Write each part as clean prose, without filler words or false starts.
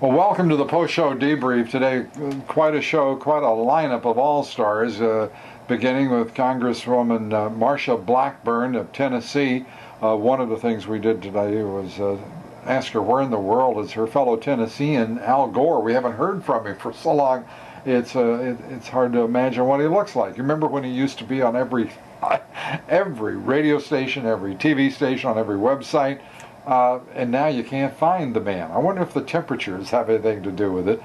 Well, welcome to the post-show debrief today. Quite a show, quite a lineup of all-stars, beginning with Congresswoman Marsha Blackburn of Tennessee. One of the things we did today was ask her where in the world is her fellow Tennessean, Al Gore. We haven't heard from him for so long. It's hard to imagine what he looks like. You remember when he used to be on every radio station, every TV station, on every website? And now you can't find the man. I wonder if the temperatures have anything to do with it.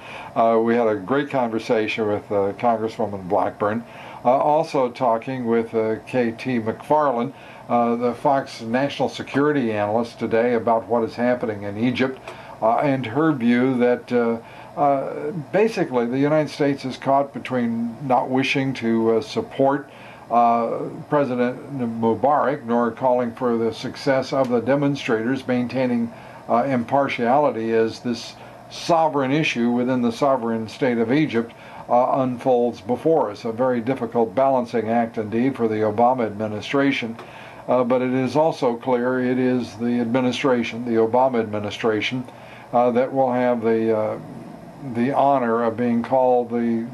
We had a great conversation with Congresswoman Blackburn. Also talking with K.T. McFarland, the Fox national security analyst, today about what is happening in Egypt and her view that basically the United States is caught between not wishing to support President Mubarak, nor calling for the success of the demonstrators, maintaining impartiality as this sovereign issue within the sovereign state of Egypt unfolds before us. A very difficult balancing act indeed for the Obama administration, but it is also clear it is the administration, the Obama administration, that will have the honor of being called the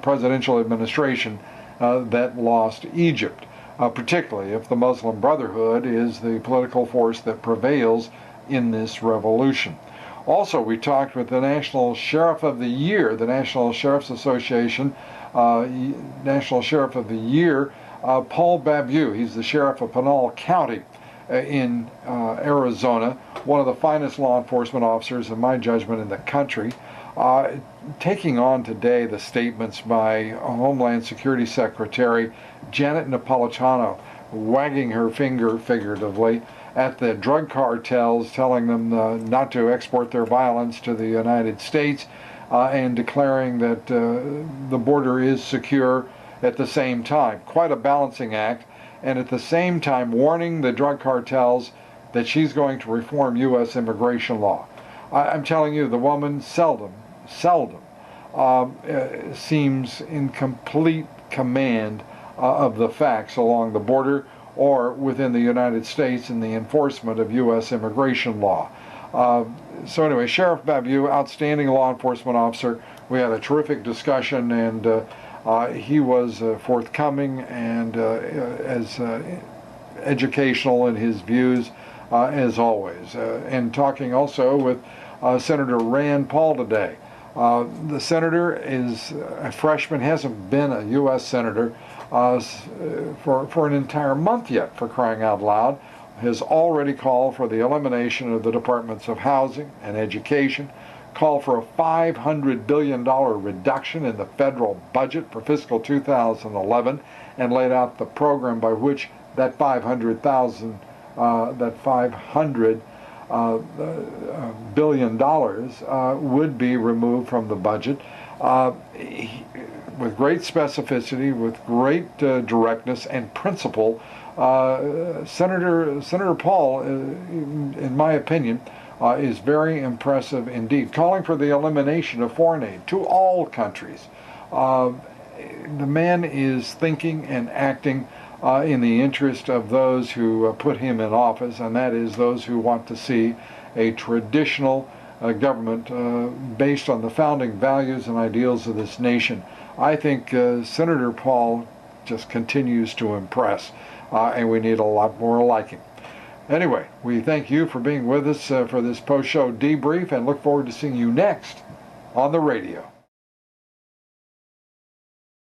presidential administration that lost Egypt, particularly if the Muslim Brotherhood is the political force that prevails in this revolution. Also, we talked with the National Sheriff of the Year, the National Sheriff's Association, National Sheriff of the Year, Paul Babu. He's the Sheriff of Pinal County in Arizona, one of the finest law enforcement officers, in my judgment, in the country. Taking on today the statements by Homeland Security Secretary Janet Napolitano, wagging her finger, figuratively, at the drug cartels, telling them not to export their violence to the United States, and declaring that the border is secure at the same time. Quite a balancing act, and at the same time warning the drug cartels that she's going to reform U.S. immigration law. I'm telling you, the woman seldom seems in complete command of the facts along the border or within the United States in the enforcement of U.S. immigration law. So anyway, Sheriff Babu, outstanding law enforcement officer. We had a terrific discussion, and he was forthcoming and as educational in his views as always. And talking also with Senator Rand Paul today. The senator is a freshman, hasn't been a U.S. senator for an entire month yet, for crying out loud, has already called for the elimination of the Departments of Housing and Education, called for a $500 billion reduction in the federal budget for fiscal 2011, and laid out the program by which that $500 billion would be removed from the budget with great specificity, with great directness and principle. Senator Paul, in my opinion, is very impressive indeed, calling for the elimination of foreign aid to all countries. The man is thinking and acting in the interest of those who put him in office, and that is those who want to see a traditional government based on the founding values and ideals of this nation. I think Senator Paul just continues to impress, and we need a lot more like him. Anyway, we thank you for being with us for this post-show debrief, and look forward to seeing you next on the radio.